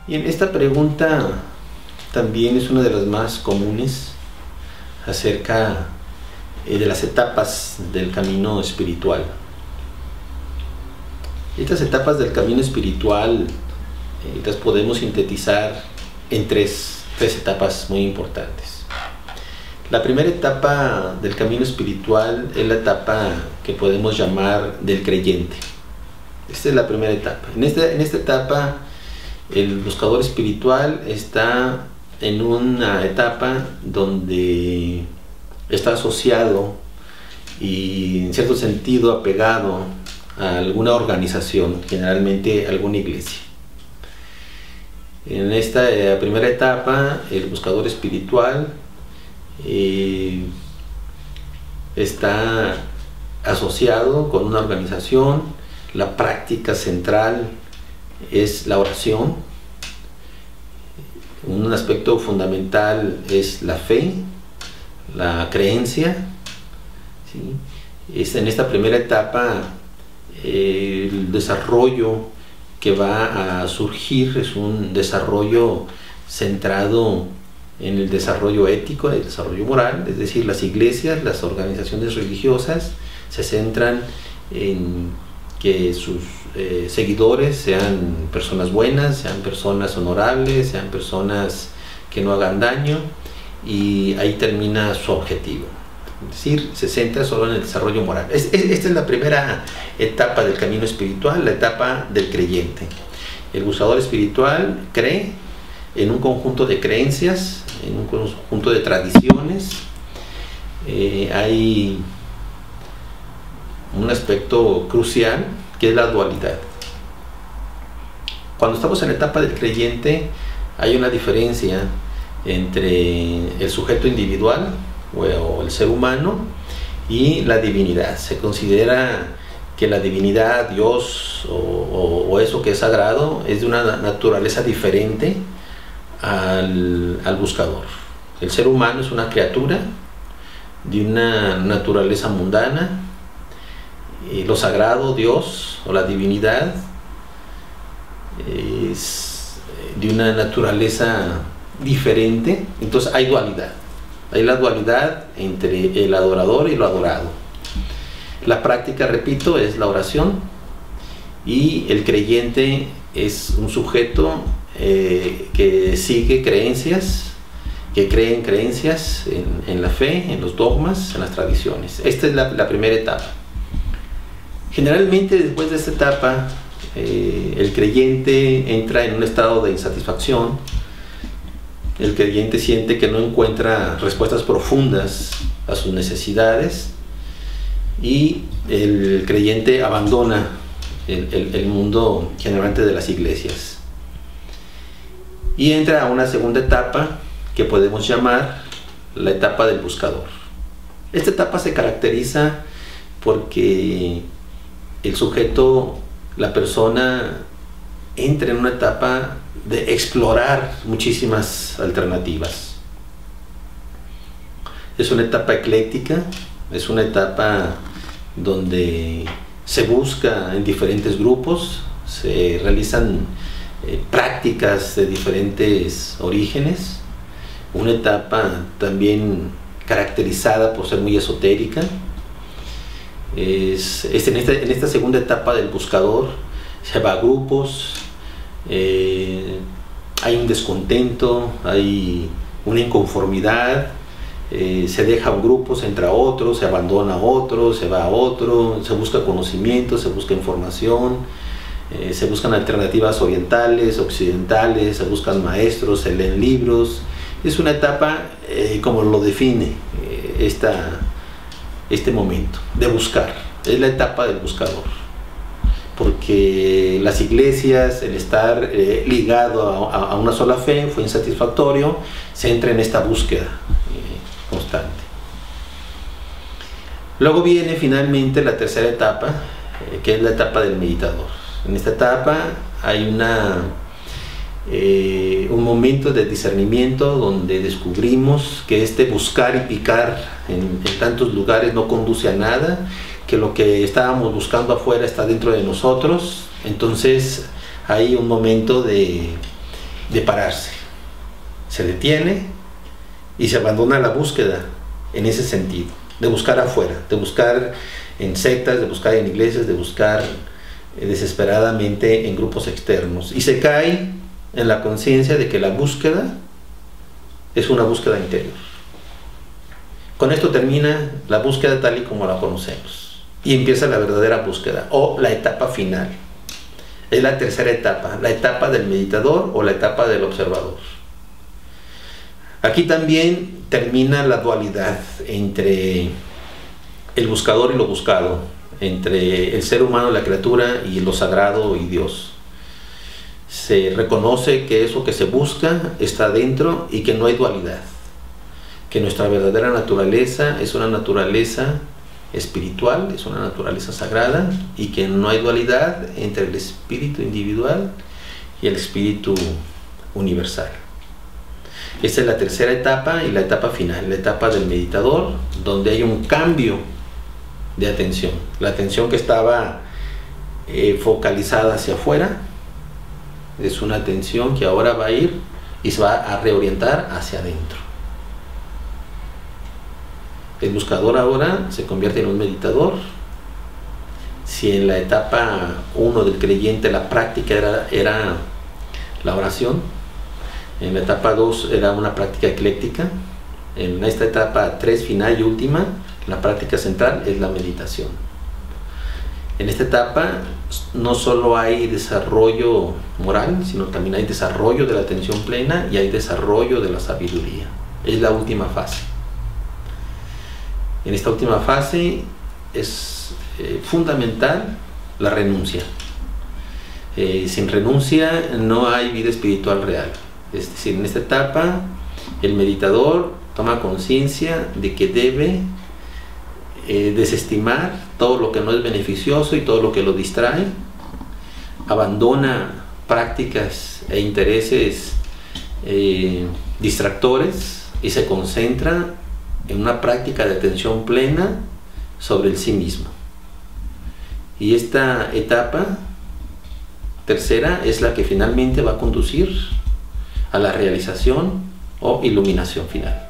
Y en esta pregunta también es una de las más comunes acerca de las etapas del camino espiritual. Estas etapas del camino espiritual las podemos sintetizar en tres etapas muy importantes. La primera etapa del camino espiritual es la etapa que podemos llamar del creyente. Esta es la primera etapa. En esta etapa el buscador espiritual está en una etapa donde está asociado y en cierto sentido apegado a alguna organización, generalmente alguna iglesia. En esta primera etapa el buscador espiritual está asociado con una organización. La práctica central es la oración. Un aspecto fundamental es la fe, la creencia, ¿sí? En esta primera etapa el desarrollo que va a surgir es un desarrollo centrado en el desarrollo ético, el desarrollo moral, es decir, las iglesias, las organizaciones religiosas se centran en que sus seguidores sean personas buenas, sean personas honorables, sean personas que no hagan daño, y ahí termina su objetivo. Es decir, se centra solo en el desarrollo moral. Esta es la primera etapa del camino espiritual, la etapa del creyente. El buscador espiritual cree en un conjunto de creencias, en un conjunto de tradiciones. Hay un aspecto crucial que es la dualidad. Cuando estamos en la etapa del creyente hay una diferencia entre el sujeto individual o el ser humano y la divinidad. Se considera que la divinidad, Dios o eso que es sagrado es de una naturaleza diferente al buscador. El ser humano es una criatura de una naturaleza mundana, y lo sagrado, Dios o la divinidad, es de una naturaleza diferente. Entonces hay dualidad. Hay la dualidad entre el adorador y lo adorado. La práctica, repito, es la oración, y el creyente es un sujeto que sigue creencias, que cree en creencias, en la fe, en los dogmas, en las tradiciones. Esta es la primera etapa. Generalmente después de esta etapa el creyente entra en un estado de insatisfacción. El creyente siente que no encuentra respuestas profundas a sus necesidades, y el creyente abandona el mundo generalmente de las iglesias y entra a una segunda etapa que podemos llamar la etapa del buscador. Esta etapa se caracteriza porque el sujeto, la persona, entra en una etapa de explorar muchísimas alternativas. Es una etapa ecléctica, es una etapa donde se busca en diferentes grupos, se realizan prácticas de diferentes orígenes, una etapa también caracterizada por ser muy esotérica. En esta segunda etapa del buscador se va a grupos, hay un descontento, hay una inconformidad, se deja un grupo, se entra a otro, se abandona a otro, se va a otro, se busca conocimiento, se busca información, se buscan alternativas orientales, occidentales, se buscan maestros, se leen libros. Es una etapa, como lo define este momento, de buscar. Es la etapa del buscador, porque las iglesias, el estar ligado a una sola fe fue insatisfactorio, se entra en esta búsqueda constante. Luego viene finalmente la tercera etapa, que es la etapa del meditador. En esta etapa hay un momento de discernimiento donde descubrimos que este buscar y picar en tantos lugares no conduce a nada, que lo que estábamos buscando afuera está dentro de nosotros. Entonces hay un momento de de pararse. Se detiene y se abandona la búsqueda en ese sentido, de buscar afuera, de buscar en sectas, de buscar en iglesias, de buscar desesperadamente en grupos externos. Y se cae en la conciencia de que la búsqueda es una búsqueda interior. Con esto termina la búsqueda tal y como la conocemos. Y empieza la verdadera búsqueda, o la etapa final. Es la tercera etapa, la etapa del meditador o la etapa del observador. Aquí también termina la dualidad entre el buscador y lo buscado, entre el ser humano, la criatura, y lo sagrado y Dios. Se reconoce que eso que se busca está dentro y que no hay dualidad, que nuestra verdadera naturaleza es una naturaleza espiritual, es una naturaleza sagrada, y que no hay dualidad entre el espíritu individual y el espíritu universal. Esta es la tercera etapa y la etapa final, la etapa del meditador, donde hay un cambio de atención. La atención que estaba focalizada hacia afuera es una atención que ahora va a ir y se va a reorientar hacia adentro. El buscador ahora se convierte en un meditador. Si en la etapa 1 del creyente la práctica era la oración, en la etapa 2 era una práctica ecléctica, en esta etapa 3 final y última, la práctica central es la meditación. En esta etapa no solo hay desarrollo moral, sino también hay desarrollo de la atención plena y hay desarrollo de la sabiduría. Es la última fase. En esta última fase es fundamental la renuncia. Sin renuncia no hay vida espiritual real. Es decir, en esta etapa el meditador toma conciencia de que debe desestimar todo lo que no es beneficioso y todo lo que lo distrae, abandona prácticas e intereses distractores y se concentra en una práctica de atención plena sobre el sí mismo. Y esta etapa tercera es la que finalmente va a conducir a la realización o iluminación final.